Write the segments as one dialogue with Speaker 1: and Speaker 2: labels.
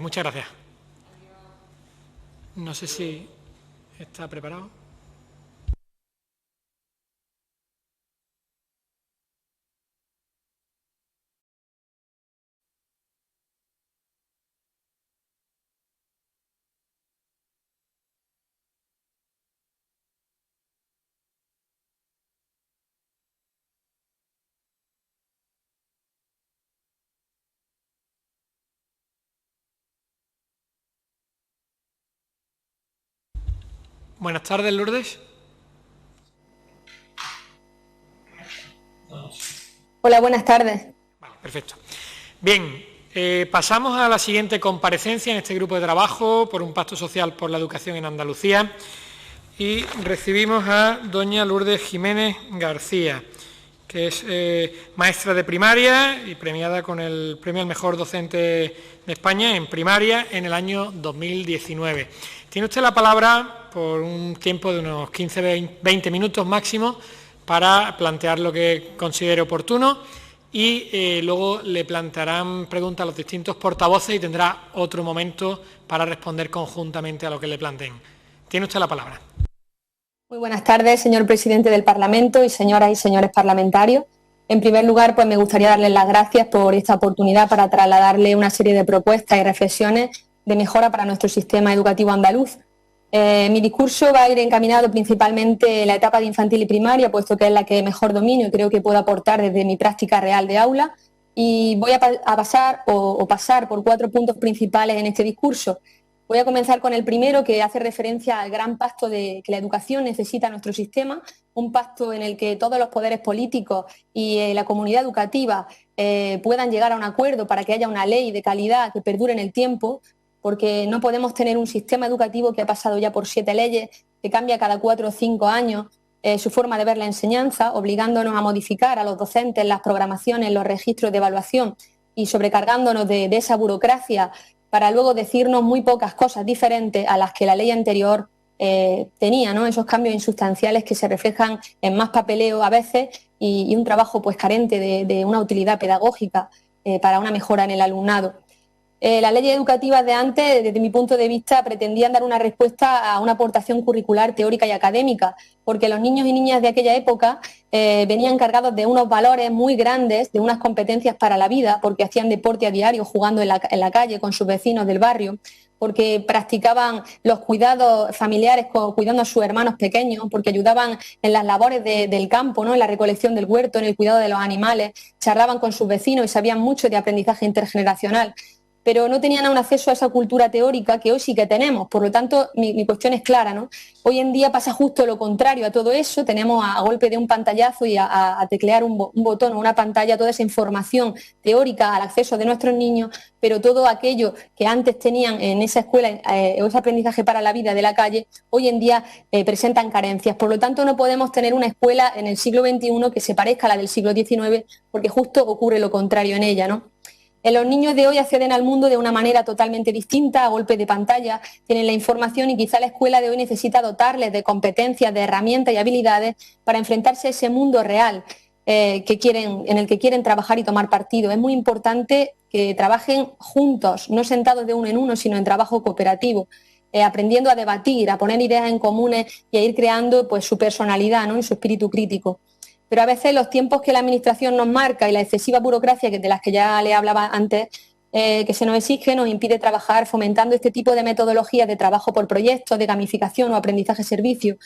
Speaker 1: Muchas gracias. No sé si está preparado. Buenas tardes, Lourdes.
Speaker 2: Hola, buenas tardes.
Speaker 1: Vale, perfecto. Bien, pasamos a la siguiente comparecencia en este grupo de trabajo por un pacto social por la educación en Andalucía y recibimos a doña Lourdes Jiménez García, que es maestra de primaria y premiada con el premio al mejor docente de España en primaria en el año 2019. Tiene usted la palabra por un tiempo de unos 15-20 minutos máximo para plantear lo que considere oportuno y luego le plantearán preguntas a los distintos portavoces y tendrá otro momento para responder conjuntamente a lo que le planteen. Tiene usted la palabra.
Speaker 2: Muy buenas tardes, señor presidente del Parlamento y señoras y señores parlamentarios. En primer lugar, pues me gustaría darles las gracias por esta oportunidad para trasladarle una serie de propuestas y reflexiones de mejora para nuestro sistema educativo andaluz. Mi discurso va a ir encaminado principalmente en la etapa de infantil y primaria, puesto que es la que mejor domino y creo que puedo aportar desde mi práctica real de aula. Y voy a pasar por 4 puntos principales en este discurso. Voy a comenzar con el primero, que hace referencia al gran pacto que la educación necesita en nuestro sistema, un pacto en el que todos los poderes políticos y la comunidad educativa puedan llegar a un acuerdo para que haya una ley de calidad que perdure en el tiempo, porque no podemos tener un sistema educativo que ha pasado ya por 7 leyes, que cambia cada 4 o 5 años su forma de ver la enseñanza, obligándonos a modificar a los docentes las programaciones, los registros de evaluación y sobrecargándonos de esa burocracia para luego decirnos muy pocas cosas diferentes a las que la ley anterior tenía, ¿no? Esos cambios insustanciales que se reflejan en más papeleo a veces y un trabajo pues carente de una utilidad pedagógica para una mejora en el alumnado. Las leyes educativas de antes, desde mi punto de vista, pretendían dar una respuesta a una aportación curricular teórica y académica, porque los niños y niñas de aquella época venían cargados de unos valores muy grandes, de unas competencias para la vida, porque hacían deporte a diario jugando en la calle con sus vecinos del barrio, porque practicaban los cuidados familiares cuidando a sus hermanos pequeños, porque ayudaban en las labores del campo, ¿no? En la recolección del huerto, en el cuidado de los animales, charlaban con sus vecinos y sabían mucho de aprendizaje intergeneracional, pero no tenían aún acceso a esa cultura teórica que hoy sí que tenemos. Por lo tanto, mi cuestión es clara, ¿no? Hoy en día pasa justo lo contrario a todo eso. Tenemos a golpe de un pantallazo y a teclear un botón o una pantalla toda esa información teórica al acceso de nuestros niños, pero todo aquello que antes tenían en esa escuela o ese aprendizaje para la vida de la calle, hoy en día presentan carencias. Por lo tanto, no podemos tener una escuela en el siglo XXI que se parezca a la del siglo XIX, porque justo ocurre lo contrario en ella, ¿no? Los niños de hoy acceden al mundo de una manera totalmente distinta, a golpe de pantalla, tienen la información y quizá la escuela de hoy necesita dotarles de competencias, de herramientas y habilidades para enfrentarse a ese mundo real en el que quieren trabajar y tomar partido. Es muy importante que trabajen juntos, no sentados de uno en uno, sino en trabajo cooperativo, aprendiendo a debatir, a poner ideas en comunes y a ir creando pues, su personalidad, ¿no? Y su espíritu crítico. Pero a veces los tiempos que la Administración nos marca y la excesiva burocracia de las que ya le hablaba antes, que se nos exige, nos impide trabajar fomentando este tipo de metodologías de trabajo por proyectos, de gamificación o aprendizaje-servicio,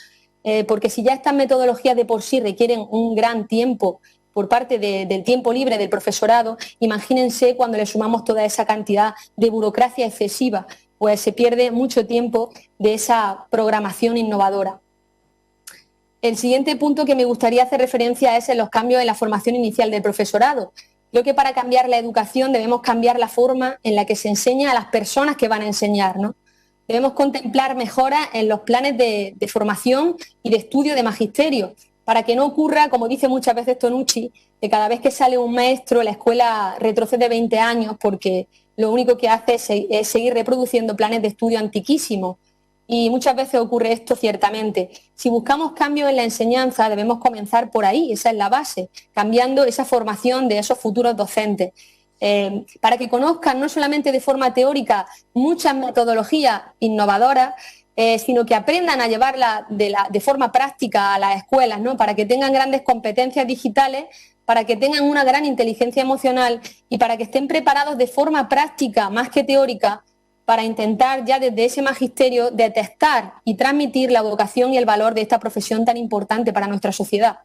Speaker 2: porque si ya estas metodologías de por sí requieren un gran tiempo por parte del tiempo libre del profesorado, imagínense cuando le sumamos toda esa cantidad de burocracia excesiva, pues se pierde mucho tiempo de esa programación innovadora. El siguiente punto que me gustaría hacer referencia es en los cambios en la formación inicial del profesorado. Creo que para cambiar la educación debemos cambiar la forma en la que se enseña a las personas que van a enseñar, ¿no? Debemos contemplar mejoras en los planes de formación y de estudio de magisterio, para que no ocurra, como dice muchas veces Tonucci, que cada vez que sale un maestro la escuela retrocede 20 años porque lo único que hace es seguir reproduciendo planes de estudio antiquísimos. Y muchas veces ocurre esto ciertamente. Si buscamos cambios en la enseñanza, debemos comenzar por ahí, esa es la base, cambiando esa formación de esos futuros docentes. para que conozcan no solamente de forma teórica muchas metodologías innovadoras, sino que aprendan a llevarla de forma práctica a las escuelas, ¿no? Para que tengan grandes competencias digitales, para que tengan una gran inteligencia emocional y para que estén preparados de forma práctica, más que teórica, para intentar ya desde ese magisterio detectar y transmitir la vocación y el valor de esta profesión tan importante para nuestra sociedad.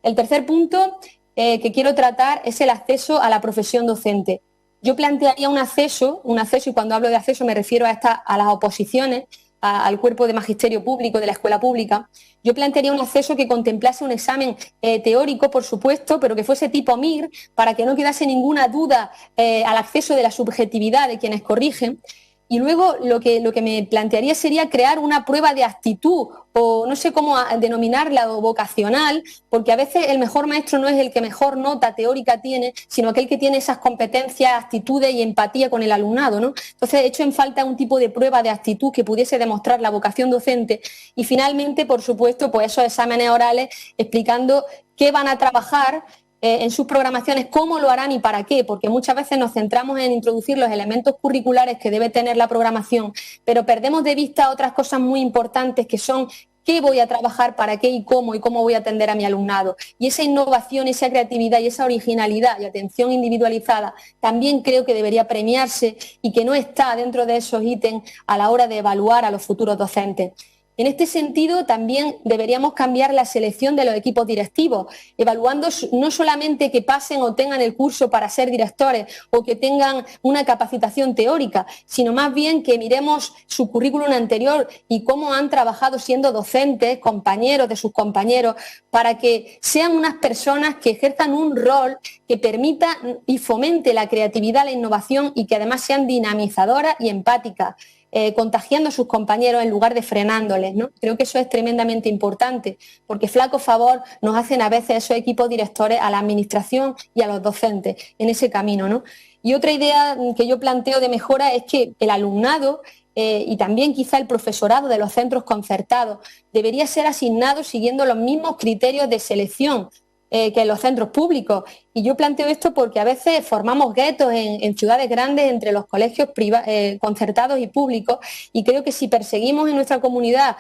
Speaker 2: El tercer punto que quiero tratar es el acceso a la profesión docente. Yo plantearía un acceso, y cuando hablo de acceso me refiero a las oposiciones, al cuerpo de magisterio público, de la escuela pública. Yo plantearía un acceso que contemplase un examen teórico, por supuesto, pero que fuese tipo MIR, para que no quedase ninguna duda al acceso de la subjetividad de quienes corrigen. Y luego lo que me plantearía sería crear una prueba de actitud, o no sé cómo denominarla, o vocacional, porque a veces el mejor maestro no es el que mejor nota teórica tiene, sino aquel que tiene esas competencias, actitudes y empatía con el alumnado, ¿no? Entonces he hecho en falta un tipo de prueba de actitud que pudiese demostrar la vocación docente. Y finalmente, por supuesto, pues esos exámenes orales explicando qué van a trabajar en sus programaciones, cómo lo harán y para qué, porque muchas veces nos centramos en introducir los elementos curriculares que debe tener la programación, pero perdemos de vista otras cosas muy importantes que son qué voy a trabajar, para qué y cómo voy a atender a mi alumnado. Y esa innovación, esa creatividad y esa originalidad y atención individualizada también creo que debería premiarse y que no está dentro de esos ítems a la hora de evaluar a los futuros docentes. En este sentido, también deberíamos cambiar la selección de los equipos directivos, evaluando no solamente que pasen o tengan el curso para ser directores o que tengan una capacitación teórica, sino más bien que miremos su currículum anterior y cómo han trabajado siendo docentes, compañeros de sus compañeros, para que sean unas personas que ejerzan un rol que permita y fomente la creatividad, la innovación y que además sean dinamizadoras y empáticas. Contagiando a sus compañeros en lugar de frenándoles, ¿no? Creo que eso es tremendamente importante, porque flaco favor nos hacen a veces esos equipos directores a la administración y a los docentes en ese camino, ¿no? Y otra idea que yo planteo de mejora es que el alumnado y también quizá el profesorado de los centros concertados debería ser asignado siguiendo los mismos criterios de selección que en los centros públicos. Y yo planteo esto porque a veces formamos guetos en ciudades grandes entre los colegios concertados y públicos, y creo que si perseguimos en nuestra comunidad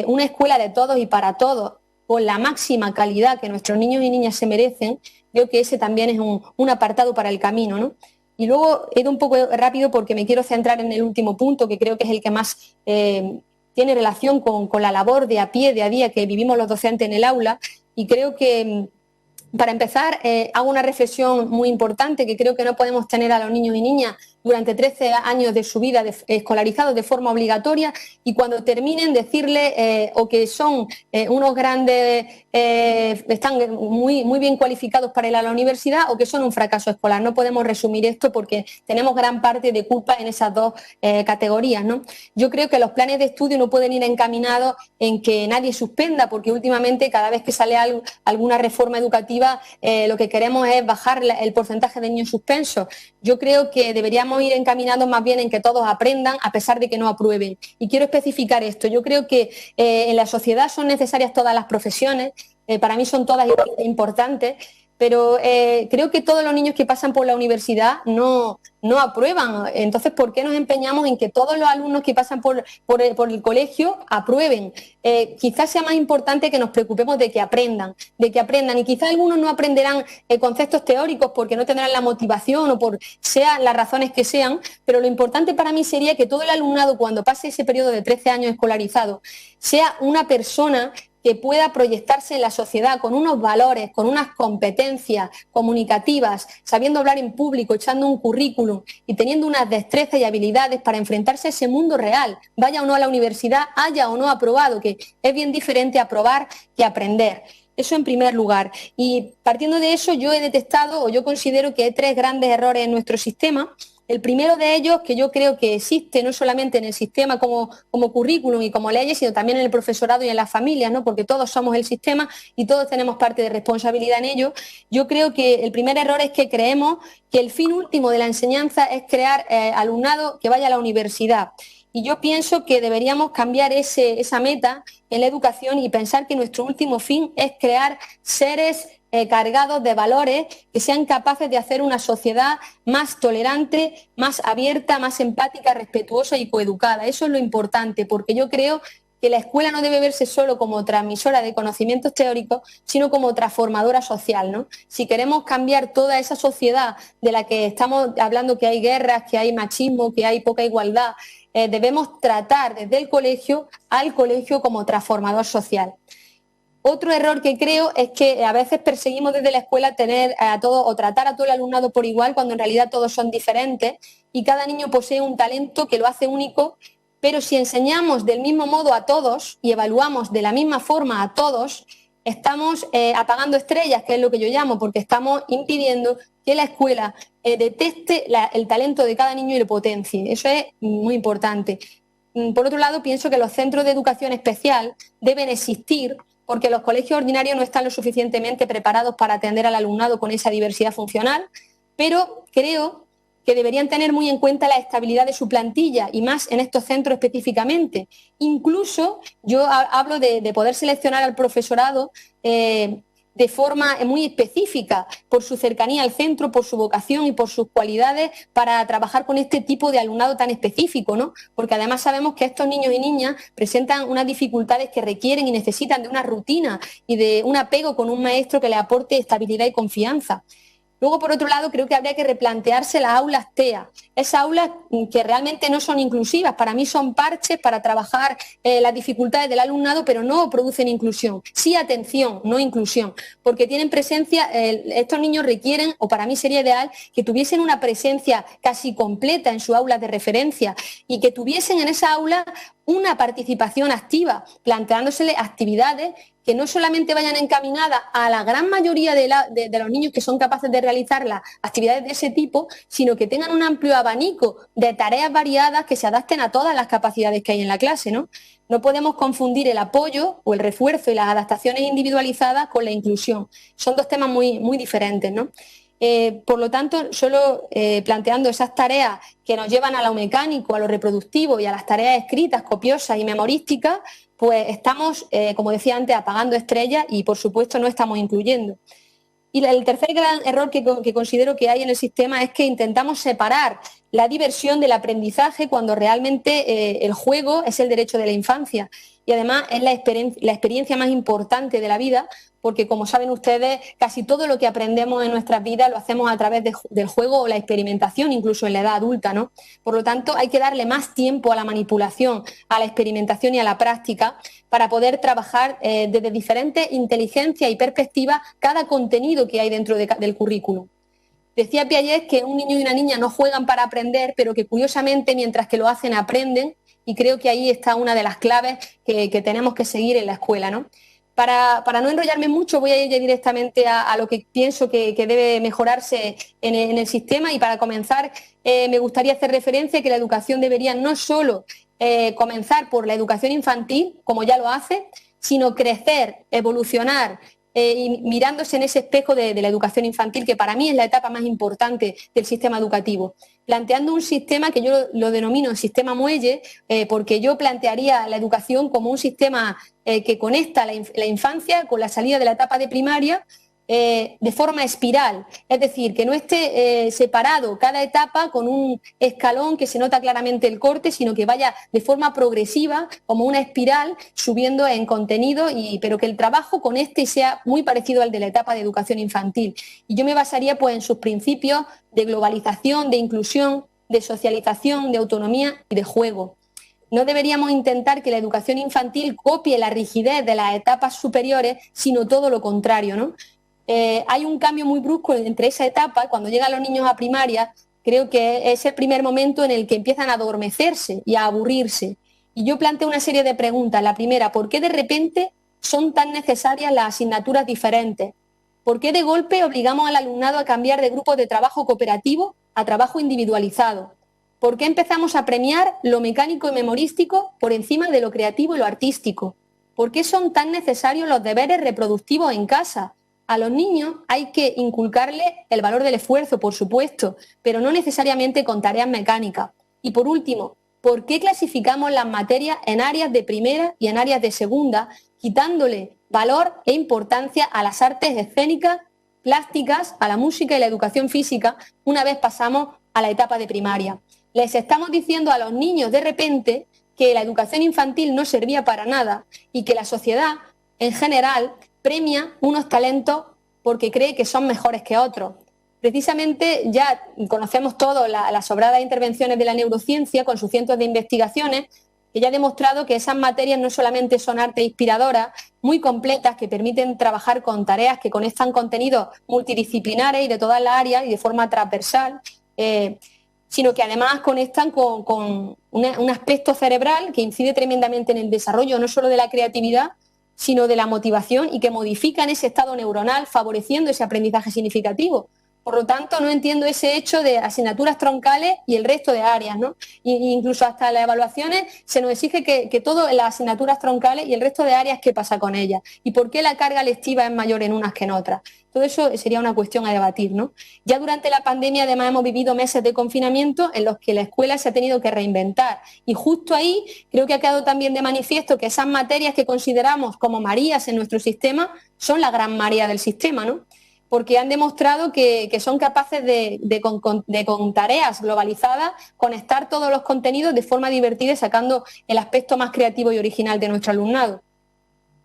Speaker 2: una escuela de todos y para todos, con la máxima calidad que nuestros niños y niñas se merecen, creo que ese también es un apartado para el camino, ¿no? Y luego he ido un poco rápido porque me quiero centrar en el último punto, que creo que es el que más tiene relación con la labor de a pie, de a día que vivimos los docentes en el aula, y creo que para empezar, hago una reflexión muy importante, que creo que no podemos tener a los niños y niñas durante 13 años de su vida escolarizados de forma obligatoria y cuando terminen decirles o que son unos grandes, están muy bien cualificados para ir a la universidad o que son un fracaso escolar. No podemos resumir esto porque tenemos gran parte de culpa en esas dos categorías, ¿no? Yo creo que los planes de estudio no pueden ir encaminados en que nadie suspenda, porque últimamente cada vez que sale alguna reforma educativa lo que queremos es bajar el porcentaje de niños suspensos. Yo creo que deberíamos ir encaminados más bien en que todos aprendan a pesar de que no aprueben. Y quiero especificar esto. Yo creo que en la sociedad son necesarias todas las profesiones, para mí son todas importantes, pero creo que todos los niños que pasan por la universidad no aprueban. Entonces, ¿por qué nos empeñamos en que todos los alumnos que pasan por el colegio aprueben? Quizás sea más importante que nos preocupemos de que aprendan, y quizás algunos no aprenderán conceptos teóricos porque no tendrán la motivación o por sean las razones que sean, pero lo importante para mí sería que todo el alumnado, cuando pase ese periodo de 13 años escolarizado, sea una persona que pueda proyectarse en la sociedad con unos valores, con unas competencias comunicativas, sabiendo hablar en público, echando un currículum y teniendo unas destrezas y habilidades para enfrentarse a ese mundo real, vaya o no a la universidad, haya o no aprobado, que es bien diferente aprobar que aprender. Eso en primer lugar. Y partiendo de eso, yo he detectado, o yo considero que hay 3 grandes errores en nuestro sistema. El primero de ellos, que yo creo que existe no solamente en el sistema como currículum y como leyes, sino también en el profesorado y en las familias, ¿no? Porque todos somos el sistema y todos tenemos parte de responsabilidad en ello. Yo creo que el primer error es que creemos que el fin último de la enseñanza es crear alumnado que vaya a la universidad. Y yo pienso que deberíamos cambiar esa meta en la educación y pensar que nuestro último fin es crear seres cargados de valores que sean capaces de hacer una sociedad más tolerante, más abierta, más empática, respetuosa y coeducada. Eso es lo importante, porque yo creo que la escuela no debe verse solo como transmisora de conocimientos teóricos, sino como transformadora social, ¿no? Si queremos cambiar toda esa sociedad de la que estamos hablando, que hay guerras, que hay machismo, que hay poca igualdad, debemos tratar desde el colegio al colegio como transformador social. Otro error que creo es que a veces perseguimos desde la escuela tener a todo o tratar a todo el alumnado por igual, cuando en realidad todos son diferentes y cada niño posee un talento que lo hace único. Pero si enseñamos del mismo modo a todos y evaluamos de la misma forma a todos, estamos apagando estrellas, que es lo que yo llamo, porque estamos impidiendo que la escuela detecte el talento de cada niño y lo potencie. Eso es muy importante. Por otro lado, pienso que los centros de educación especial deben existir porque los colegios ordinarios no están lo suficientemente preparados para atender al alumnado con esa diversidad funcional, pero creo que deberían tener muy en cuenta la estabilidad de su plantilla y más en estos centros específicamente. Incluso yo hablo de poder seleccionar al profesorado de forma muy específica, por su cercanía al centro, por su vocación y por sus cualidades para trabajar con este tipo de alumnado tan específico, ¿no? Porque además sabemos que estos niños y niñas presentan unas dificultades que requieren y necesitan de una rutina y de un apego con un maestro que les aporte estabilidad y confianza. Luego, por otro lado, creo que habría que replantearse las aulas TEA, esas aulas que realmente no son inclusivas, para mí son parches para trabajar las dificultades del alumnado, pero no producen inclusión. Sí atención, no inclusión, porque tienen presencia, estos niños requieren, o para mí sería ideal, que tuviesen una presencia casi completa en su aula de referencia y que tuviesen en esa aula una participación activa, planteándosele actividades que no solamente vayan encaminadas a la gran mayoría de los niños que son capaces de realizar las actividades de ese tipo, sino que tengan un amplio abanico de tareas variadas que se adapten a todas las capacidades que hay en la clase, ¿no? No podemos confundir el apoyo o el refuerzo y las adaptaciones individualizadas con la inclusión. Son dos temas muy, muy diferentes, ¿no? Por lo tanto, solo planteando esas tareas que nos llevan a lo mecánico, a lo reproductivo y a las tareas escritas, copiosas y memorísticas, pues estamos, como decía antes, apagando estrellas y, por supuesto, no estamos incluyendo. Y el tercer gran error que considero que hay en el sistema es que intentamos separar la diversión del aprendizaje cuando realmente el juego es el derecho de la infancia y además es la experiencia más importante de la vida, porque como saben ustedes, casi todo lo que aprendemos en nuestras vidas lo hacemos a través del juego o la experimentación, incluso en la edad adulta, ¿no? Por lo tanto, hay que darle más tiempo a la manipulación, a la experimentación y a la práctica para poder trabajar desde diferentes inteligencias y perspectivas cada contenido que hay dentro del currículum. Decía Piaget que un niño y una niña no juegan para aprender, pero que curiosamente mientras que lo hacen aprenden, y creo que ahí está una de las claves que tenemos que seguir en la escuela, ¿no? Para no enrollarme mucho, voy a ir ya directamente a lo que pienso que debe mejorarse en el sistema y para comenzar me gustaría hacer referencia a que la educación debería no solo comenzar por la educación infantil, como ya lo hace, sino crecer, evolucionar, y mirándose en ese espejo de la educación infantil, que para mí es la etapa más importante del sistema educativo, planteando un sistema que yo lo denomino sistema muelle, porque yo plantearía la educación como un sistema que conecta la infancia con la salida de la etapa de primaria, de forma espiral, es decir, que no esté separado cada etapa con un escalón que se nota claramente el corte, sino que vaya de forma progresiva, como una espiral, subiendo en contenido, pero que el trabajo con este sea muy parecido al de la etapa de educación infantil. Y yo me basaría pues en sus principios de globalización, de inclusión, de socialización, de autonomía y de juego. No deberíamos intentar que la educación infantil copie la rigidez de las etapas superiores, sino todo lo contrario, ¿no? Hay un cambio muy brusco entre esa etapa, cuando llegan los niños a primaria, creo que es el primer momento en el que empiezan a adormecerse y a aburrirse. Y yo planteo una serie de preguntas. La primera, ¿por qué de repente son tan necesarias las asignaturas diferentes? ¿Por qué de golpe obligamos al alumnado a cambiar de grupos de trabajo cooperativo a trabajo individualizado? ¿Por qué empezamos a premiar lo mecánico y memorístico por encima de lo creativo y lo artístico? ¿Por qué son tan necesarios los deberes reproductivos en casa? A los niños hay que inculcarles el valor del esfuerzo, por supuesto, pero no necesariamente con tareas mecánicas. Y por último, ¿por qué clasificamos las materias en áreas de primera y en áreas de segunda, quitándole valor e importancia a las artes escénicas, plásticas, a la música y la educación física una vez pasamos a la etapa de primaria? Les estamos diciendo a los niños de repente que la educación infantil no servía para nada y que la sociedad en general premia unos talentos porque cree que son mejores que otros. Precisamente ya conocemos todos las sobradas intervenciones de la neurociencia con sus cientos de investigaciones que ya ha demostrado que esas materias no solamente son artes inspiradoras, muy completas, que permiten trabajar con tareas que conectan contenidos multidisciplinares y de todas las áreas y de forma transversal, sino que además conectan con un aspecto cerebral que incide tremendamente en el desarrollo no solo de la creatividad, sino de la motivación y que modifican ese estado neuronal, favoreciendo ese aprendizaje significativo. Por lo tanto, no entiendo ese hecho de asignaturas troncales y el resto de áreas, ¿no? Incluso hasta en las evaluaciones se nos exige que todas las asignaturas troncales y el resto de áreas, ¿qué pasa con ellas? ¿Y por qué la carga lectiva es mayor en unas que en otras? Todo eso sería una cuestión a debatir, ¿no? Ya durante la pandemia, además, hemos vivido meses de confinamiento en los que la escuela se ha tenido que reinventar. Y justo ahí creo que ha quedado también de manifiesto que esas materias que consideramos como Marías en nuestro sistema son la gran María del sistema, ¿no? Porque han demostrado que son capaces con tareas globalizadas, conectar todos los contenidos de forma divertida y sacando el aspecto más creativo y original de nuestro alumnado.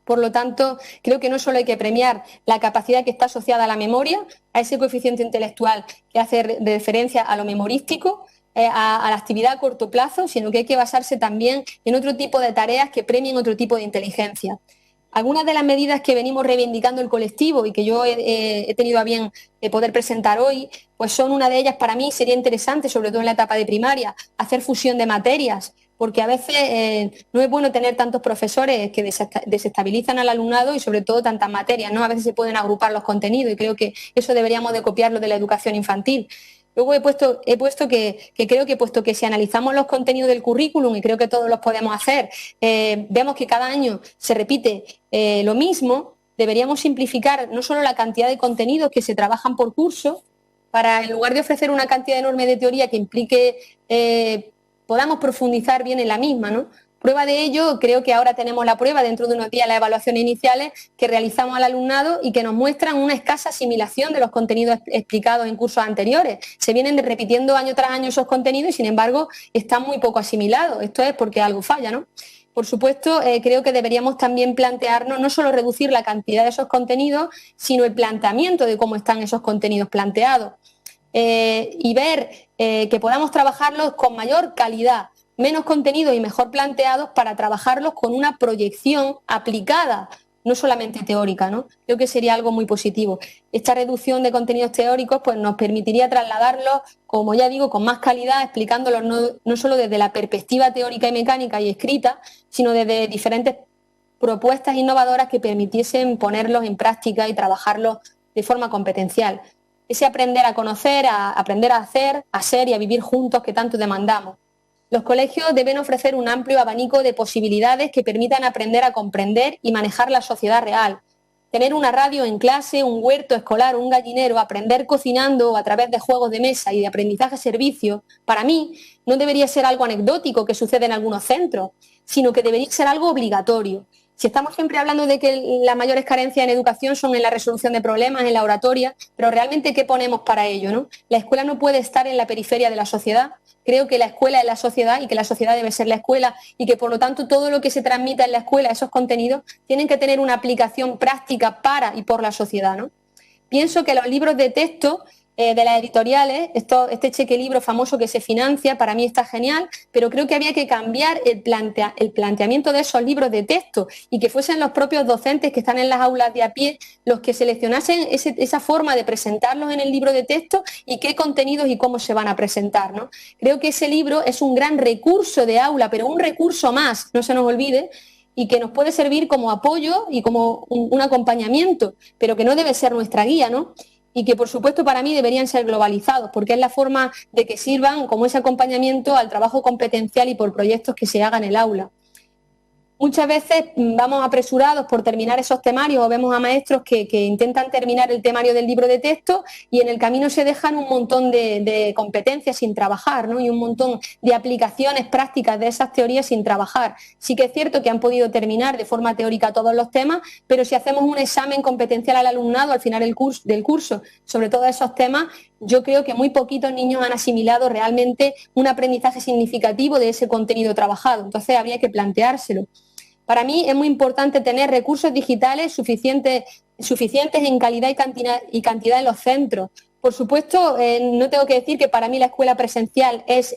Speaker 2: Por lo tanto, creo que no solo hay que premiar la capacidad que está asociada a la memoria, a ese coeficiente intelectual que hace referencia a lo memorístico, a la actividad a corto plazo, sino que hay que basarse también en otro tipo de tareas que premien otro tipo de inteligencia. Algunas de las medidas que venimos reivindicando el colectivo y que yo he tenido a bien poder presentar hoy, pues son una de ellas. Para mí sería interesante, sobre todo en la etapa de primaria, hacer fusión de materias, porque a veces no es bueno tener tantos profesores que desestabilizan al alumnado y sobre todo tantas materias, ¿no? A veces se pueden agrupar los contenidos y creo que eso deberíamos de copiarlo de la educación infantil. Luego he puesto que creo que puesto que si analizamos los contenidos del currículum, y creo que todos los podemos hacer, vemos que cada año se repite lo mismo, deberíamos simplificar no solo la cantidad de contenidos que se trabajan por curso, para en lugar de ofrecer una cantidad enorme de teoría que implique podamos profundizar bien en la misma, ¿no? Prueba de ello, creo que ahora tenemos la prueba, dentro de unos días las evaluaciones iniciales que realizamos al alumnado y que nos muestran una escasa asimilación de los contenidos explicados en cursos anteriores. Se vienen repitiendo año tras año esos contenidos y sin embargo están muy poco asimilados. Esto es porque algo falla, ¿no? Por supuesto, creo que deberíamos también plantearnos no solo reducir la cantidad de esos contenidos, sino el planteamiento de cómo están esos contenidos planteados y ver que podamos trabajarlos con mayor calidad, menos contenidos y mejor planteados para trabajarlos con una proyección aplicada, no solamente teórica, ¿no? Creo que sería algo muy positivo. Esta reducción de contenidos teóricos pues, nos permitiría trasladarlos, como ya digo, con más calidad, explicándolos no solo desde la perspectiva teórica y mecánica y escrita, sino desde diferentes propuestas innovadoras que permitiesen ponerlos en práctica y trabajarlos de forma competencial. Ese aprender a conocer, a aprender a hacer, a ser y a vivir juntos que tanto demandamos. Los colegios deben ofrecer un amplio abanico de posibilidades que permitan aprender a comprender y manejar la sociedad real. Tener una radio en clase, un huerto escolar, un gallinero, aprender cocinando a través de juegos de mesa y de aprendizaje-servicio, para mí no debería ser algo anecdótico que sucede en algunos centros, sino que debería ser algo obligatorio. Si estamos siempre hablando de que las mayores carencias en educación son en la resolución de problemas, en la oratoria, pero realmente ¿qué ponemos para ello, ¿no? La escuela no puede estar en la periferia de la sociedad. Creo que la escuela es la sociedad y que la sociedad debe ser la escuela y que por lo tanto todo lo que se transmita en la escuela, esos contenidos, tienen que tener una aplicación práctica para y por la sociedad, ¿no? Pienso que los libros de texto de las editoriales, este cheque libro famoso que se financia, para mí está genial, pero creo que había que cambiar el planteamiento de esos libros de texto y que fuesen los propios docentes que están en las aulas de a pie los que seleccionasen esa forma de presentarlos en el libro de texto y qué contenidos y cómo se van a presentar, ¿no? Creo que ese libro es un gran recurso de aula, pero un recurso más, no se nos olvide, y que nos puede servir como apoyo y como un acompañamiento, pero que no debe ser nuestra guía, ¿no? Y que por supuesto para mí deberían ser globalizados, porque es la forma de que sirvan como ese acompañamiento al trabajo competencial y por proyectos que se hagan en el aula. Muchas veces vamos apresurados por terminar esos temarios o vemos a maestros que intentan terminar el temario del libro de texto y en el camino se dejan un montón de competencias sin trabajar, ¿no? Y un montón de aplicaciones prácticas de esas teorías sin trabajar. Sí que es cierto que han podido terminar de forma teórica todos los temas, pero si hacemos un examen competencial al alumnado al final del curso sobre todos esos temas, yo creo que muy poquitos niños han asimilado realmente un aprendizaje significativo de ese contenido trabajado. Entonces habría que planteárselo. Para mí es muy importante tener recursos digitales suficientes en calidad y cantidad en los centros. Por supuesto, no tengo que decir que para mí la escuela presencial es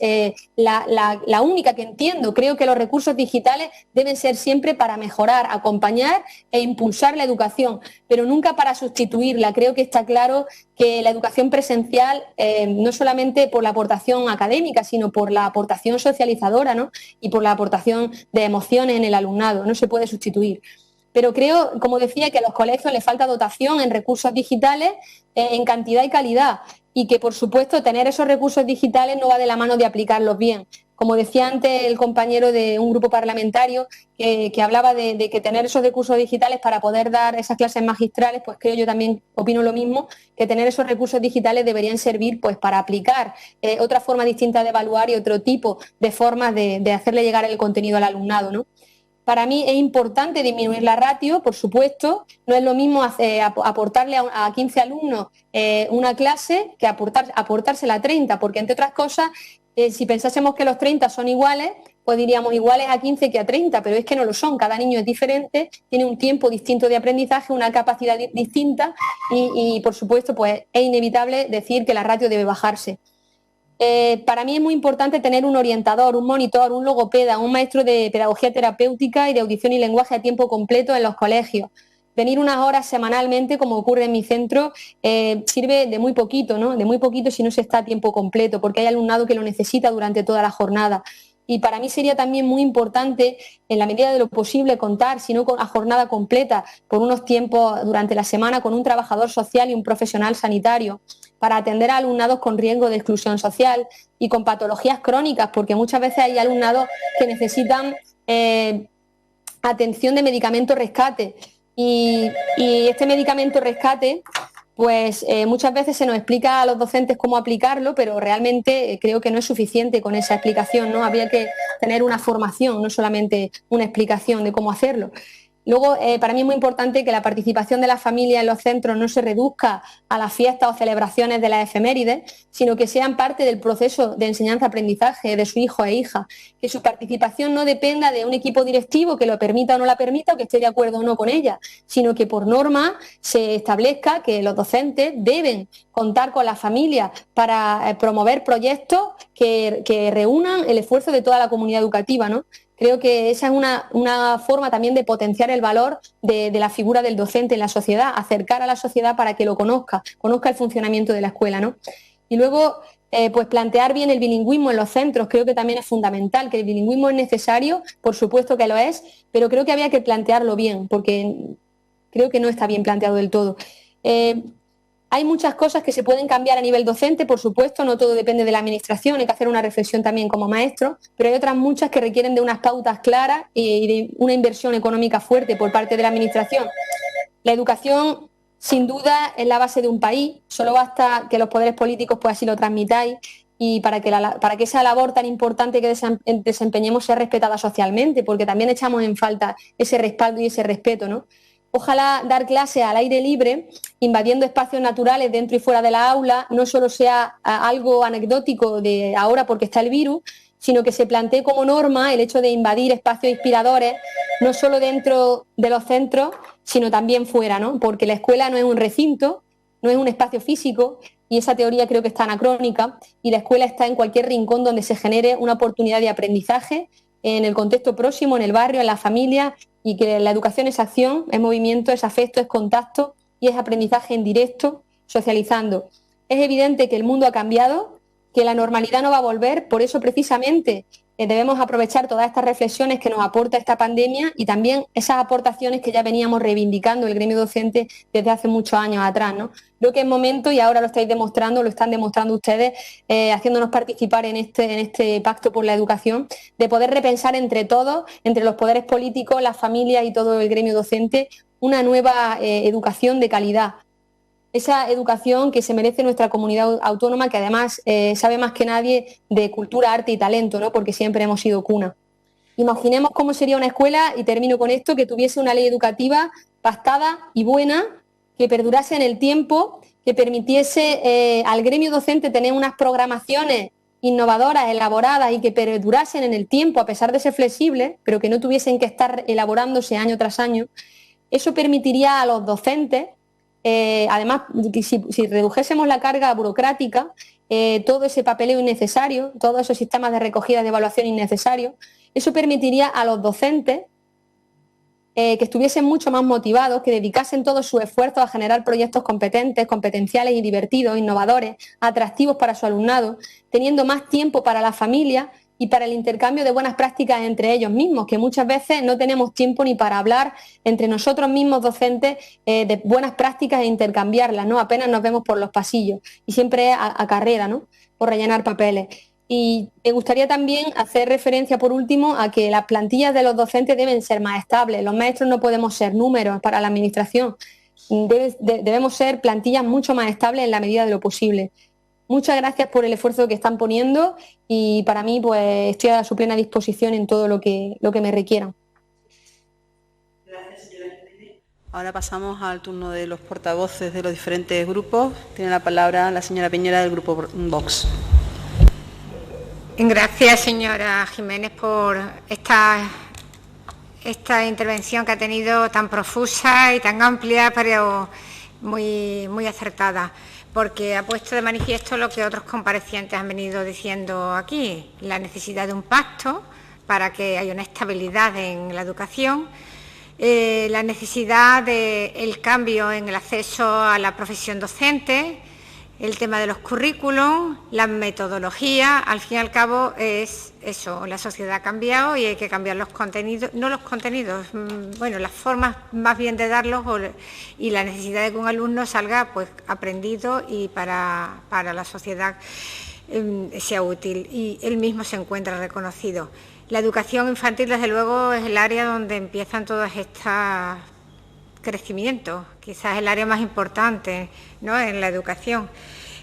Speaker 2: la única que entiendo. Creo que los recursos digitales deben ser siempre para mejorar, acompañar e impulsar la educación, pero nunca para sustituirla. Creo que está claro que la educación presencial, no solamente por la aportación académica, sino por la aportación socializadora, ¿no? Y por la aportación de emociones en el alumnado, no se puede sustituir. Pero creo, como decía, que a los colegios les falta dotación en recursos digitales en cantidad y calidad y que, por supuesto, tener esos recursos digitales no va de la mano de aplicarlos bien. Como decía antes el compañero de un grupo parlamentario que hablaba de que tener esos recursos digitales para poder dar esas clases magistrales, pues creo yo también opino lo mismo, que tener esos recursos digitales deberían servir pues para aplicar otra forma distinta de evaluar y otro tipo de formas de hacerle llegar el contenido al alumnado, ¿no? Para mí es importante disminuir la ratio, por supuesto. No es lo mismo aportarle a 15 alumnos una clase que aportársela a 30, porque entre otras cosas, si pensásemos que los 30 son iguales, pues diríamos iguales a 15 que a 30, pero es que no lo son. Cada niño es diferente, tiene un tiempo distinto de aprendizaje, una capacidad distinta y por supuesto, pues es inevitable decir que la ratio debe bajarse. Para mí es muy importante tener un orientador, un monitor, un logopeda, un maestro de pedagogía terapéutica y de audición y lenguaje a tiempo completo en los colegios. Venir unas horas semanalmente, como ocurre en mi centro, sirve de muy poquito, ¿no? De muy poquito si no se está a tiempo completo, porque hay alumnado que lo necesita durante toda la jornada. Y para mí sería también muy importante, en la medida de lo posible, contar, si no a jornada completa, por unos tiempos durante la semana, con un trabajador social y un profesional sanitario, para atender a alumnados con riesgo de exclusión social y con patologías crónicas, porque muchas veces hay alumnados que necesitan atención de medicamento rescate. Y este medicamento rescate, pues muchas veces se nos explica a los docentes cómo aplicarlo, pero realmente creo que no es suficiente con esa explicación, ¿no? Habría que tener una formación, no solamente una explicación de cómo hacerlo. Luego, para mí es muy importante que la participación de la familia en los centros no se reduzca a las fiestas o celebraciones de las efemérides, sino que sean parte del proceso de enseñanza-aprendizaje de su hijo e hija. Que su participación no dependa de un equipo directivo que lo permita o no la permita, o que esté de acuerdo o no con ella, sino que por norma se establezca que los docentes deben contar con la familia para promover proyectos que reúnan el esfuerzo de toda la comunidad educativa, ¿no? Creo que esa es una forma también de potenciar el valor de la figura del docente en la sociedad, acercar a la sociedad para que lo conozca el funcionamiento de la escuela, ¿no? Y luego, pues plantear bien el bilingüismo en los centros, creo que también es fundamental, que el bilingüismo es necesario, por supuesto que lo es, pero creo que había que plantearlo bien, porque creo que no está bien planteado del todo. Hay muchas cosas que se pueden cambiar a nivel docente, por supuesto, no todo depende de la administración, hay que hacer una reflexión también como maestro, pero hay otras muchas que requieren de unas pautas claras y de una inversión económica fuerte por parte de la administración. La educación, sin duda, es la base de un país, solo basta que los poderes políticos pues así lo transmitáis y para que esa labor tan importante que desempeñemos sea respetada socialmente, porque también echamos en falta ese respaldo y ese respeto, ¿no? Ojalá dar clase al aire libre, invadiendo espacios naturales dentro y fuera de la aula, no solo sea algo anecdótico de ahora porque está el virus, sino que se plantee como norma el hecho de invadir espacios inspiradores, no solo dentro de los centros, sino también fuera, ¿no? Porque la escuela no es un recinto, no es un espacio físico, y esa teoría creo que está anacrónica, y la escuela está en cualquier rincón donde se genere una oportunidad de aprendizaje, en el contexto próximo, en el barrio, en la familia, y que la educación es acción, es movimiento, es afecto, es contacto y es aprendizaje en directo, socializando. Es evidente que el mundo ha cambiado, que la normalidad no va a volver, por eso precisamente debemos aprovechar todas estas reflexiones que nos aporta esta pandemia y también esas aportaciones que ya veníamos reivindicando el gremio docente desde hace muchos años atrás, ¿no? Creo que es momento, y ahora lo estáis demostrando, lo están demostrando ustedes, haciéndonos participar en este pacto por la educación, de poder repensar entre todos, entre los poderes políticos, las familias y todo el gremio docente, una nueva educación de calidad. Esa educación que se merece nuestra comunidad autónoma, que además sabe más que nadie de cultura, arte y talento, ¿no? Porque siempre hemos sido cuna. Imaginemos cómo sería una escuela, y termino con esto, que tuviese una ley educativa pactada y buena, que perdurase en el tiempo, que permitiese al gremio docente tener unas programaciones innovadoras, elaboradas y que perdurasen en el tiempo, a pesar de ser flexibles, pero que no tuviesen que estar elaborándose año tras año. Eso permitiría a los docentes, además, si redujésemos la carga burocrática, todo ese papeleo innecesario, todos esos sistemas de recogida de evaluación innecesarios, eso permitiría a los docentes que estuviesen mucho más motivados, que dedicasen todo su esfuerzo a generar proyectos competentes, competenciales y divertidos, innovadores, atractivos para su alumnado, teniendo más tiempo para la familia y para el intercambio de buenas prácticas entre ellos mismos, que muchas veces no tenemos tiempo ni para hablar entre nosotros mismos docentes de buenas prácticas e intercambiarlas, ¿no? Apenas nos vemos por los pasillos y siempre a carrera, ¿no? Por rellenar papeles. Y me gustaría también hacer referencia, por último, a que las plantillas de los docentes deben ser más estables. Los maestros no podemos ser números para la administración. Debemos ser plantillas mucho más estables en la medida de lo posible. Muchas gracias por el esfuerzo que están poniendo y para mí pues estoy a su plena disposición en todo lo que me requieran.
Speaker 3: Gracias, señora Jiménez. Ahora pasamos al turno de los portavoces de los diferentes grupos. Tiene la palabra la señora Piñera del grupo Vox.
Speaker 4: Gracias, señora Jiménez, por esta intervención que ha tenido tan profusa y tan amplia, pero muy acertada, porque ha puesto de manifiesto lo que otros comparecientes han venido diciendo aquí, la necesidad de un pacto para que haya una estabilidad en la educación, la necesidad del cambio en el acceso a la profesión docente, el tema de los currículums, la metodología. Al fin y al cabo es eso, la sociedad ha cambiado y hay que cambiar los contenidos, no los contenidos, bueno, las formas más bien de darlos y la necesidad de que un alumno salga pues aprendido y para la sociedad sea útil y él mismo se encuentra reconocido. La educación infantil, desde luego, es el área donde empiezan todas estas crecimiento, quizás el área más importante, ¿no?, en la educación.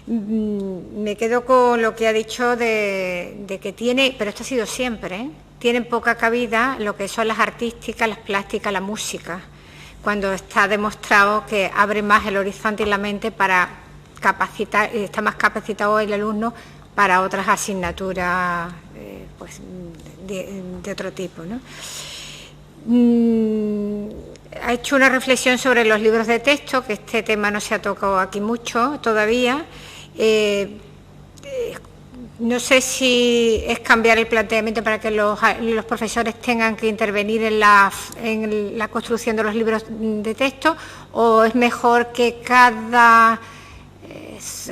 Speaker 4: Me quedo con lo que ha dicho de que tiene, pero esto ha sido siempre, tienen poca cabida lo que son las artísticas, las plásticas, la música, cuando está demostrado que abre más el horizonte y la mente para capacitar, está más capacitado el alumno para otras asignaturas pues, de otro tipo, ¿no? Ha hecho una reflexión sobre los libros de texto, que este tema no se ha tocado aquí mucho todavía. No sé si es cambiar el planteamiento para que los profesores tengan que intervenir en la construcción de los libros de texto, o es mejor que cada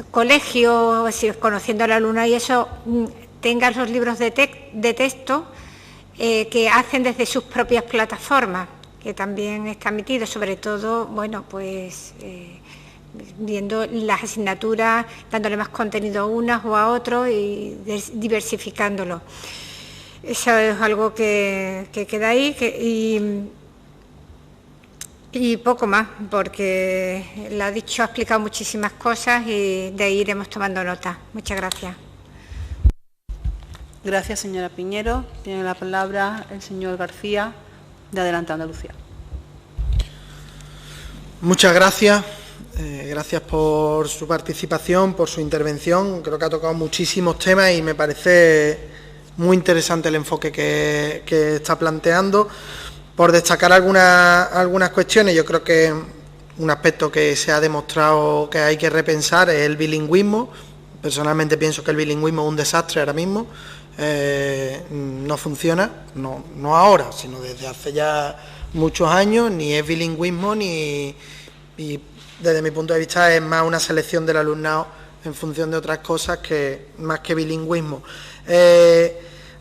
Speaker 4: colegio, si conociendo al alumno y eso, tenga los libros de texto que hacen desde sus propias plataformas, que también está emitido, sobre todo, bueno, pues viendo las asignaturas, dándole más contenido a unas o a otros y diversificándolo. Eso es algo que queda ahí y poco más, porque lo ha dicho, ha explicado muchísimas cosas y de ahí iremos tomando nota. Muchas gracias.
Speaker 3: Gracias, señora Piñero. Tiene la palabra el señor García, de Adelante Andalucía.
Speaker 5: Muchas gracias. Gracias por su participación, por su intervención. Creo que ha tocado muchísimos temas y me parece muy interesante el enfoque que está planteando. Por destacar algunas cuestiones, yo creo que un aspecto que se ha demostrado que hay que repensar es el bilingüismo. Personalmente pienso que el bilingüismo es un desastre ahora mismo. No funciona, no ahora, sino desde hace ya muchos años, ni es bilingüismo y desde mi punto de vista es más una selección del alumnado en función de otras cosas que más que bilingüismo.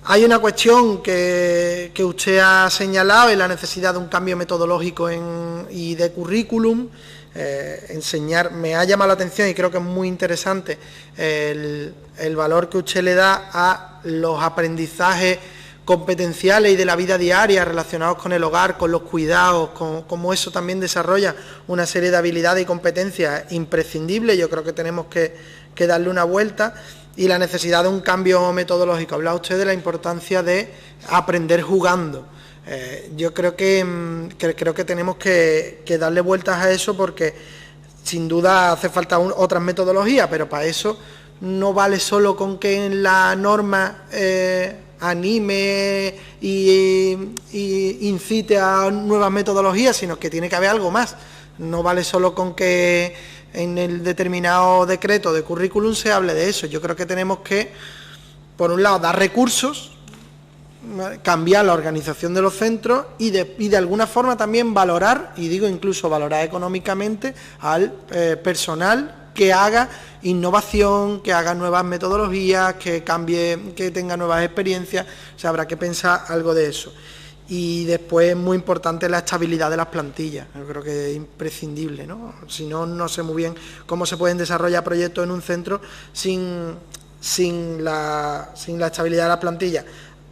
Speaker 5: Hay una cuestión que usted ha señalado, es la necesidad de un cambio metodológico y de currículum. Enseñar, me ha llamado la atención y creo que es muy interesante el valor que usted le da a los aprendizajes competenciales y de la vida diaria relacionados con el hogar, con los cuidados, con cómo eso también desarrolla una serie de habilidades y competencias imprescindibles. Yo creo que tenemos que darle una vuelta. Y la necesidad de un cambio metodológico. Habla usted de la importancia de aprender jugando. Yo creo que tenemos que darle vueltas a eso, porque sin duda hace falta otras metodologías, pero para eso no vale solo con que en la norma anime y incite a nuevas metodologías, sino que tiene que haber algo más. No vale solo con que en el determinado decreto de currículum se hable de eso. Yo creo que tenemos que, por un lado, dar recursos, cambiar la organización de los centros y de alguna forma también valorar, y digo incluso valorar económicamente al personal que haga innovación, que haga nuevas metodologías, que cambie, que tenga nuevas experiencias. O sea, habrá que pensar algo de eso. Y después es muy importante la estabilidad de las plantillas. Yo creo que es imprescindible, ¿no? Si no, no sé muy bien cómo se pueden desarrollar proyectos en un centro sin la estabilidad de las plantillas.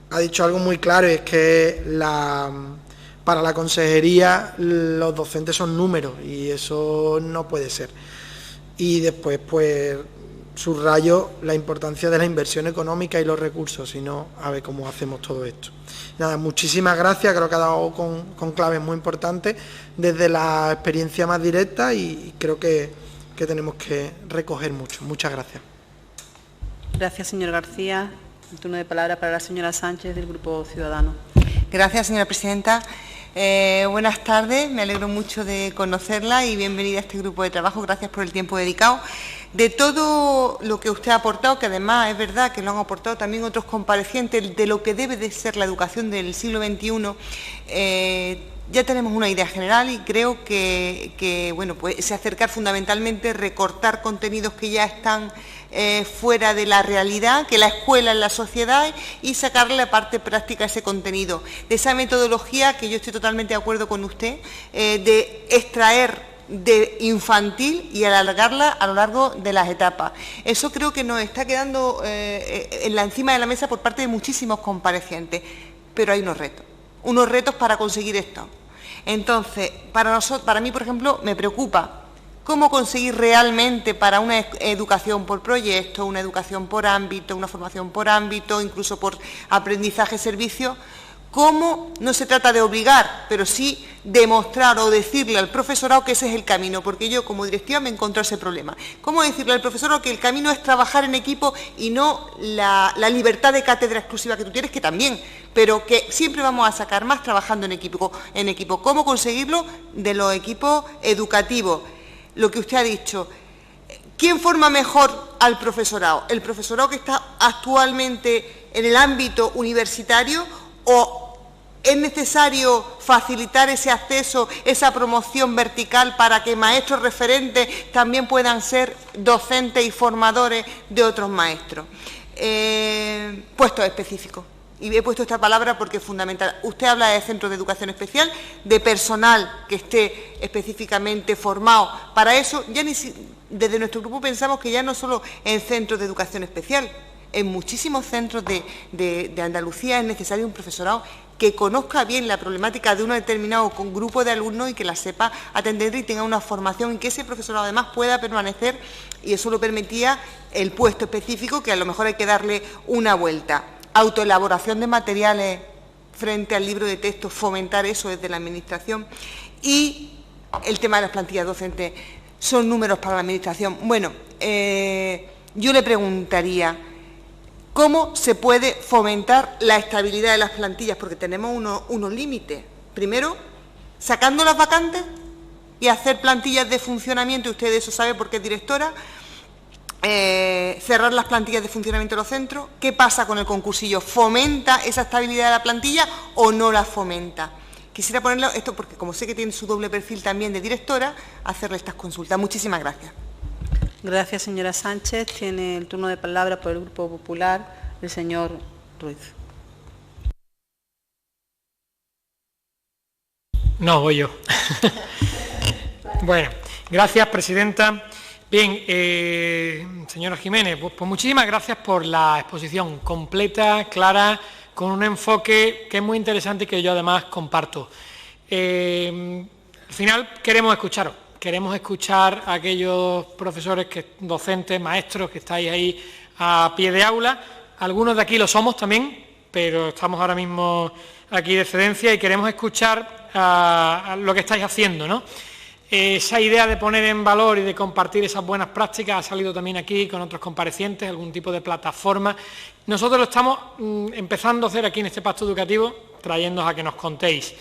Speaker 5: Ha dicho algo muy claro, y es que para la consejería los docentes son números y eso no puede ser. Y después, pues, subrayo la importancia de la inversión económica y los recursos, si no, a ver cómo hacemos todo esto. Nada, muchísimas gracias, creo que ha dado con claves muy importantes desde la experiencia más directa, y creo que tenemos que recoger mucho. Muchas gracias.
Speaker 3: Gracias, señor García. El turno de palabra para la señora Sánchez, del Grupo Ciudadanos.
Speaker 6: Gracias, señora presidenta. Buenas tardes, me alegro mucho de conocerla y bienvenida a este grupo de trabajo. Gracias por el tiempo dedicado. De todo lo que usted ha aportado, que además es verdad que lo han aportado también otros comparecientes, de lo que debe de ser la educación del siglo XXI, ya tenemos una idea general, y creo que bueno, pues se acercar fundamentalmente, recortar contenidos que ya están fuera de la realidad, que la escuela es la sociedad, y sacarle la parte práctica a ese contenido. De esa metodología, que yo estoy totalmente de acuerdo con usted, de extraer de infantil y alargarla a lo largo de las etapas. Eso creo que nos está quedando encima de la mesa por parte de muchísimos comparecientes, pero hay unos retos para conseguir esto. Entonces, para mí, por ejemplo, me preocupa cómo conseguir realmente, para una educación por proyecto, una educación por ámbito, una formación por ámbito, incluso por aprendizaje-servicio, cómo no se trata de obligar, pero sí demostrar o decirle al profesorado que ese es el camino, porque yo como directiva me encontré ese problema. ¿Cómo decirle al profesorado que el camino es trabajar en equipo y no la libertad de cátedra exclusiva que tú tienes, que también, pero que siempre vamos a sacar más trabajando en equipo? ¿Cómo conseguirlo? De los equipos educativos. Lo que usted ha dicho, ¿quién forma mejor al profesorado? ¿El profesorado que está actualmente en el ámbito universitario, o es necesario facilitar ese acceso, esa promoción vertical, para que maestros referentes también puedan ser docentes y formadores de otros maestros? Puestos específicos. Y he puesto esta palabra porque es fundamental. Usted habla de centros de educación especial, de personal que esté específicamente formado para eso. Desde nuestro grupo pensamos que ya no solo en centros de educación especial, en muchísimos centros de Andalucía es necesario un profesorado que conozca bien la problemática de un determinado grupo de alumnos y que la sepa atender y tenga una formación, y que ese profesorado además pueda permanecer, y eso lo permitía el puesto específico, que a lo mejor hay que darle una vuelta. Autoelaboración de materiales frente al libro de texto, fomentar eso desde la Administración, y el tema de las plantillas docentes. Son números para la Administración. Bueno, yo le preguntaría, ¿cómo se puede fomentar la estabilidad de las plantillas? Porque tenemos unos límites. Primero, sacando las vacantes y hacer plantillas de funcionamiento, y usted de eso sabe porque es directora. Cerrar las plantillas de funcionamiento de los centros. ¿Qué pasa con el concursillo? ¿Fomenta esa estabilidad de la plantilla o no la fomenta? Quisiera ponerlo esto porque, como sé que tiene su doble perfil también de directora, hacerle estas consultas. Muchísimas gracias.
Speaker 3: Gracias, señora Sánchez. Tiene el turno de palabra por el Grupo Popular el señor Ruiz.
Speaker 1: No, voy yo. Bueno, gracias, presidenta. Bien, señora Jiménez, pues muchísimas gracias por la exposición completa, clara, con un enfoque que es muy interesante y que yo además comparto. Al final queremos escuchar a aquellos profesores, docentes, maestros que estáis ahí a pie de aula. Algunos de aquí lo somos también, pero estamos ahora mismo aquí de excedencia y queremos escuchar a lo que estáis haciendo, ¿no? Esa idea de poner en valor y de compartir esas buenas prácticas ha salido también aquí con otros comparecientes, algún tipo de plataforma. Nosotros lo estamos empezando a hacer aquí en este pacto educativo, trayéndoos a que nos contéis.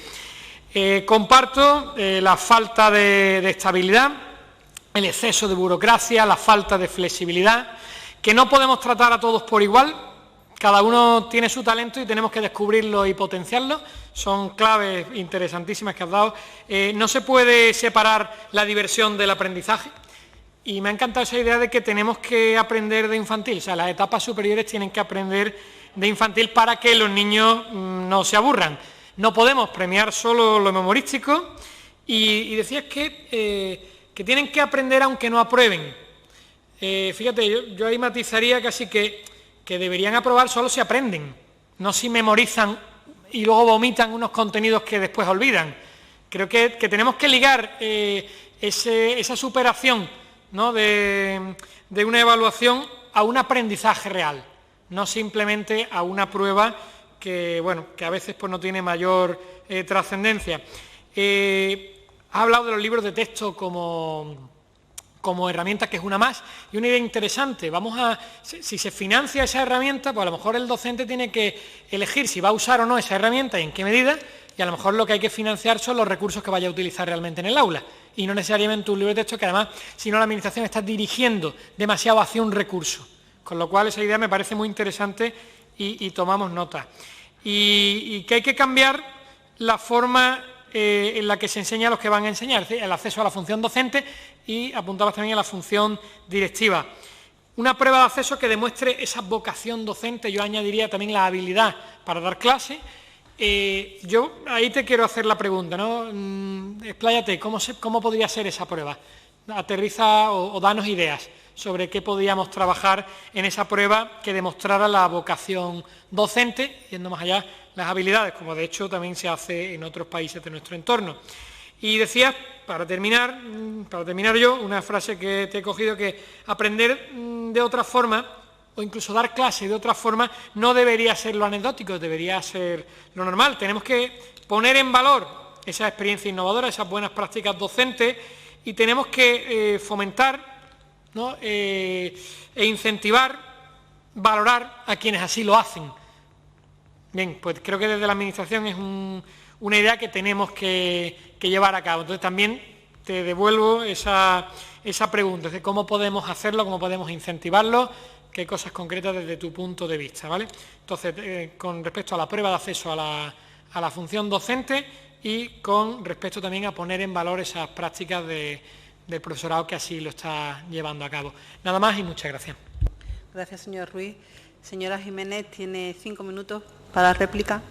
Speaker 1: Comparto la falta de estabilidad, el exceso de burocracia, la falta de flexibilidad, que no podemos tratar a todos por igual. Cada uno tiene su talento y tenemos que descubrirlo y potenciarlo. Son claves interesantísimas que has dado. No se puede separar la diversión del aprendizaje. Y me ha encantado esa idea de que tenemos que aprender de infantil. O sea, las etapas superiores tienen que aprender de infantil para que los niños no se aburran. No podemos premiar solo lo memorístico. Y decías que tienen que aprender aunque no aprueben. Fíjate, yo ahí matizaría casi que deberían aprobar solo si aprenden, no si memorizan y luego vomitan unos contenidos que después olvidan. Creo que tenemos que ligar esa superación, ¿no?, de una evaluación a un aprendizaje real, no simplemente a una prueba que a veces pues no tiene mayor trascendencia. Ha hablado de los libros de texto como herramienta, que es una más, y una idea interesante. Si se financia esa herramienta, pues a lo mejor el docente tiene que elegir si va a usar o no esa herramienta y en qué medida, y a lo mejor lo que hay que financiar son los recursos que vaya a utilizar realmente en el aula, y no necesariamente un libro de texto que además, si no, la administración está dirigiendo demasiado hacia un recurso, con lo cual esa idea me parece muy interesante y tomamos nota. Y que hay que cambiar la forma en la que se enseña a los que van a enseñar, es decir, el acceso a la función docente, y apuntabas también a la función directiva. Una prueba de acceso que demuestre esa vocación docente, yo añadiría también la habilidad para dar clase. Yo ahí te quiero hacer la pregunta, ¿no? Expláyate, ¿cómo podría ser esa prueba? Aterriza o danos ideas sobre qué podíamos trabajar en esa prueba que demostrara la vocación docente, yendo más allá las habilidades, como de hecho también se hace en otros países de nuestro entorno. Y decías, para terminar yo, una frase que te he cogido, que aprender de otra forma, o incluso dar clase de otra forma, no debería ser lo anecdótico, debería ser lo normal. Tenemos que poner en valor esa experiencia innovadora, esas buenas prácticas docentes, y tenemos que fomentar, ¿no?, e incentivar, valorar a quienes así lo hacen. Bien, pues creo que desde la Administración es una idea que tenemos que llevar a cabo. Entonces también te devuelvo esa pregunta, es decir, cómo podemos hacerlo, cómo podemos incentivarlo, qué cosas concretas desde tu punto de vista, ¿vale? Entonces, con respecto a la prueba de acceso a la función docente y con respecto también a poner en valor esas prácticas del profesorado que así lo está llevando a cabo. Nada más y muchas gracias.
Speaker 3: Gracias, señor Ruiz. Señora Jiménez, tiene 5 minutos para la réplica.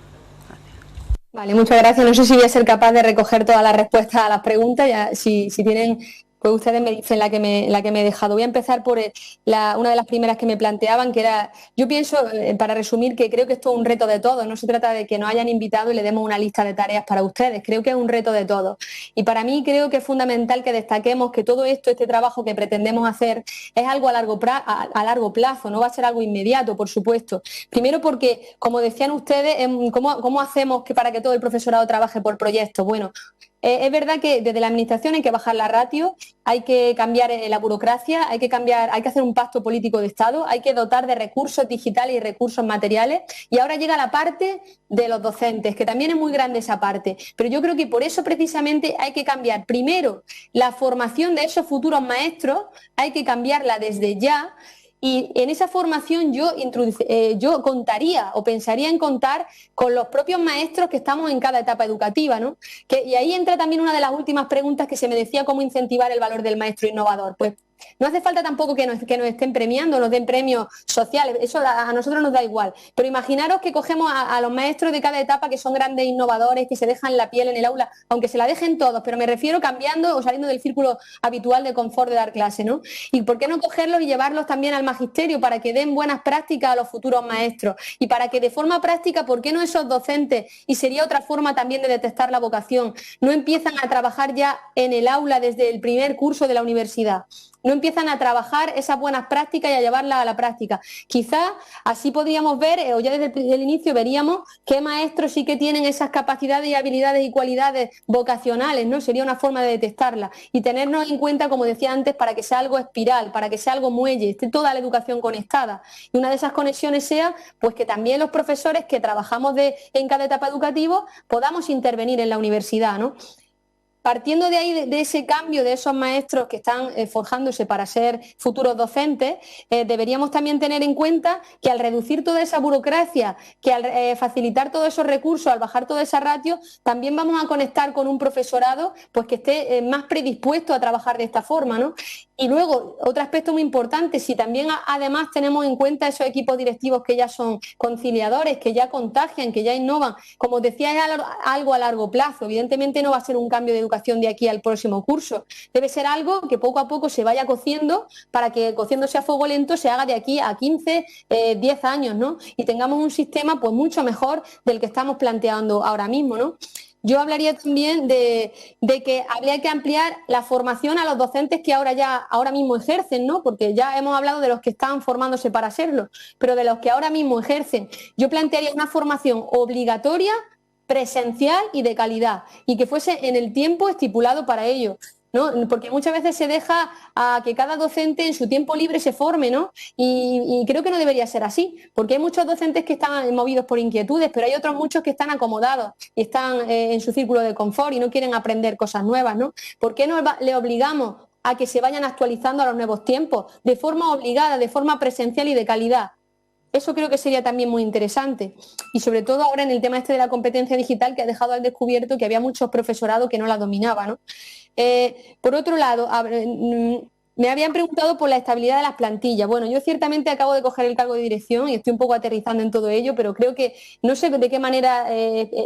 Speaker 2: Vale, muchas gracias. No sé si voy a ser capaz de recoger todas las respuestas a las preguntas. Ya, si tienen, pues ustedes me dicen la que me he dejado. Voy a empezar por una de las primeras que me planteaban, que era, yo pienso, para resumir, que creo que esto es un reto de todos. No se trata de que nos hayan invitado y le demos una lista de tareas para ustedes. Creo que es un reto de todos. Y para mí creo que es fundamental que destaquemos que todo esto, este trabajo que pretendemos hacer, es algo a largo plazo, no va a ser algo inmediato, por supuesto. Primero porque, como decían ustedes, ¿cómo hacemos para que todo el profesorado trabaje por proyectos? Bueno, es verdad que desde la Administración hay que bajar la ratio, hay que cambiar la burocracia, hay que hacer un pacto político de Estado, hay que dotar de recursos digitales y recursos materiales, y ahora llega la parte de los docentes, que también es muy grande esa parte, pero yo creo que por eso precisamente hay que cambiar primero la formación de esos futuros maestros, hay que cambiarla desde ya. Y en esa formación yo contaría o pensaría en contar con los propios maestros que estamos en cada etapa educativa, ¿no? Y ahí entra también una de las últimas preguntas que se me decía, cómo incentivar el valor del maestro innovador. Pues No hace falta tampoco que nos estén premiando, nos den premios sociales, eso a nosotros nos da igual. Pero imaginaros que cogemos a los maestros de cada etapa que son grandes innovadores, que se dejan la piel en el aula, aunque se la dejen todos, pero me refiero cambiando o saliendo del círculo habitual de confort de dar clase, ¿no? Y por qué no cogerlos y llevarlos también al magisterio para que den buenas prácticas a los futuros maestros y para que de forma práctica, ¿por qué no esos docentes? Y sería otra forma también de detectar la vocación. No empiezan a trabajar ya en el aula desde el primer curso de la universidad. No empiezan a trabajar esas buenas prácticas y a llevarlas a la práctica. Quizás así podríamos ver, o ya desde el inicio veríamos, qué maestros sí que tienen esas capacidades y habilidades y cualidades vocacionales, ¿no? Sería una forma de detectarlas y tenernos en cuenta, como decía antes, para que sea algo espiral, para que sea algo muelle, esté toda la educación conectada. Y una de esas conexiones sea, pues que también los profesores que trabajamos en cada etapa educativa podamos intervenir en la universidad, ¿no? Partiendo de ahí, de ese cambio de esos maestros que están forjándose para ser futuros docentes, deberíamos también tener en cuenta que al reducir toda esa burocracia, que al facilitar todos esos recursos, al bajar toda esa ratio, también vamos a conectar con un profesorado pues que esté más predispuesto a trabajar de esta forma, ¿no? Y luego, otro aspecto muy importante, si también además tenemos en cuenta esos equipos directivos que ya son conciliadores, que ya contagian, que ya innovan, como os decía, es algo a largo plazo. Evidentemente no va a ser un cambio de educación de aquí al próximo curso. Debe ser algo que poco a poco se vaya cociendo para que cociéndose a fuego lento se haga de aquí a 15, 10 años, ¿no? Y tengamos un sistema pues mucho mejor del que estamos planteando ahora mismo, ¿no? Yo hablaría también de que habría que ampliar la formación a los docentes que ahora mismo ejercen, ¿no? Porque ya hemos hablado de los que están formándose para serlo, pero de los que ahora mismo ejercen. Yo plantearía una formación obligatoria, presencial y de calidad, y que fuese en el tiempo estipulado para ello, ¿no? Porque muchas veces se deja a que cada docente en su tiempo libre se forme, ¿no? Y creo que no debería ser así, porque hay muchos docentes que están movidos por inquietudes, pero hay otros muchos que están acomodados y están en su círculo de confort y no quieren aprender cosas nuevas, ¿no? ¿Por qué no le obligamos a que se vayan actualizando a los nuevos tiempos, de forma obligada, de forma presencial y de calidad? Eso creo que sería también muy interesante. Y sobre todo ahora en el tema este de la competencia digital, que ha dejado al descubierto que había muchos profesorado que no la dominaba, ¿no? Por otro lado, me habían preguntado por la estabilidad de las plantillas. Bueno, yo ciertamente acabo de coger el cargo de dirección y estoy un poco aterrizando en todo ello, pero creo que no sé de qué manera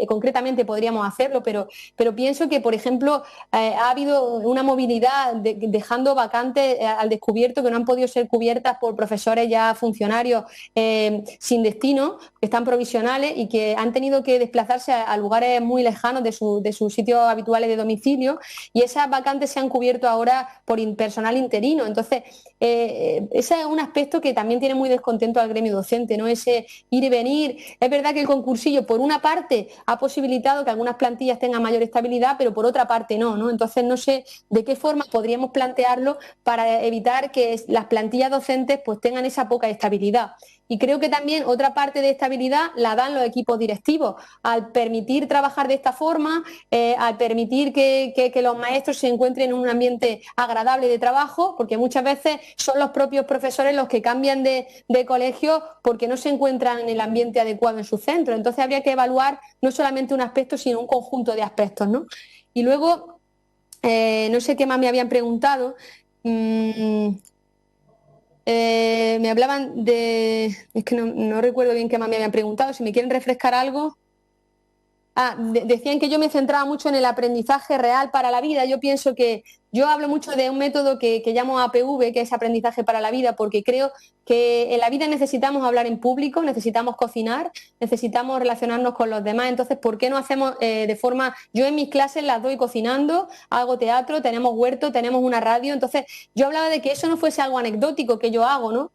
Speaker 2: concretamente podríamos hacerlo, pero pienso que, por ejemplo, ha habido una movilidad dejando vacantes al descubierto que no han podido ser cubiertas por profesores ya funcionarios sin destino, que están provisionales y que han tenido que desplazarse a lugares muy lejanos de sus sitios habituales de domicilio, y esas vacantes se han cubierto ahora por personal interino. Entonces, ese es un aspecto que también tiene muy descontento al gremio docente, ¿no? Ese ir y venir. Es verdad que el concursillo, por una parte, ha posibilitado que algunas plantillas tengan mayor estabilidad, pero por otra parte no, ¿no? Entonces, no sé de qué forma podríamos plantearlo para evitar que las plantillas docentes pues tengan esa poca estabilidad. Y creo que también otra parte de estabilidad la dan los equipos directivos, al permitir trabajar de esta forma, al permitir que los maestros se encuentren en un ambiente agradable de trabajo, porque muchas veces son los propios profesores los que cambian de colegio porque no se encuentran en el ambiente adecuado en su centro. Entonces habría que evaluar no solamente un aspecto, sino un conjunto de aspectos, ¿no? Y luego, no sé qué más me habían preguntado. Me hablaban de... Es que no recuerdo bien qué más me habían preguntado. Si me quieren refrescar algo... decían que yo me centraba mucho en el aprendizaje real para la vida. Yo pienso que yo hablo mucho de un método que llamo APV, que es aprendizaje para la vida, porque creo que en la vida necesitamos hablar en público, necesitamos cocinar, necesitamos relacionarnos con los demás. Entonces, ¿por qué no hacemos de forma... Yo en mis clases las doy cocinando, hago teatro, tenemos huerto, tenemos una radio. Entonces, yo hablaba de que eso no fuese algo anecdótico que yo hago, ¿no?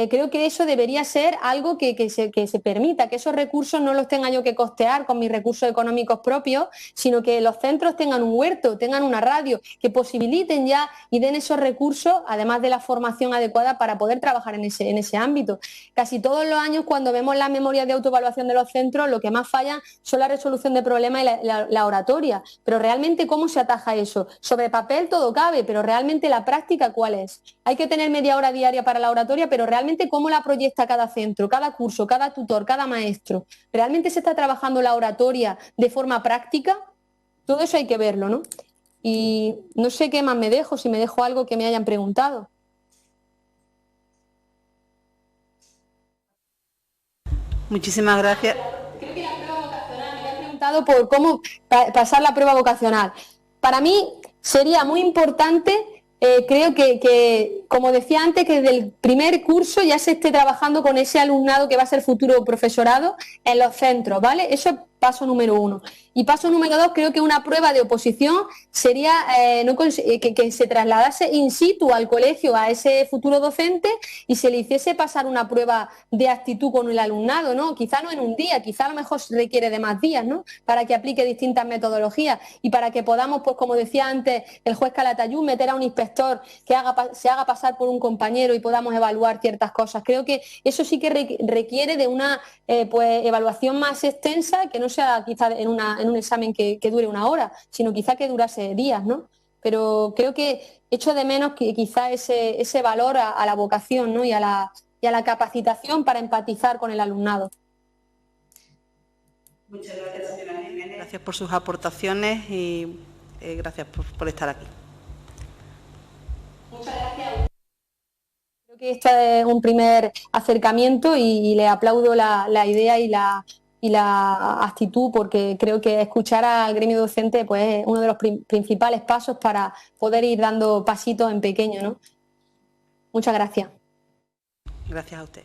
Speaker 2: Creo que eso debería ser algo que se permita, que esos recursos no los tenga yo que costear con mis recursos económicos propios, sino que los centros tengan un huerto, tengan una radio, que posibiliten ya y den esos recursos, además de la formación adecuada para poder trabajar en ese ámbito. Casi todos los años, cuando vemos las memorias de autoevaluación de los centros, lo que más fallan son la resolución de problemas y la oratoria. Pero realmente, ¿cómo se ataja eso? Sobre papel todo cabe, pero realmente la práctica, ¿cuál es? Hay que tener media hora diaria para la oratoria, pero realmente cómo la proyecta cada centro, cada curso, cada tutor, cada maestro. ¿Realmente se está trabajando la oratoria de forma práctica? Todo eso hay que verlo, ¿no? Y no sé qué más me dejo, si me dejo algo que me hayan preguntado.
Speaker 3: Muchísimas gracias.
Speaker 2: Creo que la prueba vocacional, me había preguntado por cómo pasar la prueba vocacional. Para mí sería muy importante, creo que, como decía antes, que desde el primer curso ya se esté trabajando con ese alumnado que va a ser futuro profesorado en los centros, ¿vale? Eso es paso número 1. Y paso número 2, creo que una prueba de oposición sería que se trasladase in situ al colegio a ese futuro docente y se le hiciese pasar una prueba de actitud con el alumnado, ¿no? Quizá no en un día, quizá a lo mejor se requiere de más días, ¿no? Para que aplique distintas metodologías y para que podamos, pues como decía antes el juez Calatayud, meter a un inspector que se haga pasar por un compañero y podamos evaluar ciertas cosas. Creo que eso sí que requiere de una pues evaluación más extensa, que no sea quizá en un examen que dure una hora, sino quizá que durase días, ¿no? Pero creo que echo de menos que quizá ese valor a la vocación, ¿no? y a la capacitación para empatizar con el alumnado.
Speaker 3: Muchas gracias, señora Jiménez. Gracias por sus aportaciones y gracias por estar aquí.
Speaker 2: Muchas gracias. Creo que este es un primer acercamiento y le aplaudo la idea y la actitud, porque creo que escuchar al gremio docente pues, es uno de los principales pasos para poder ir dando pasitos en pequeño, ¿no? Muchas gracias.
Speaker 3: Gracias a usted.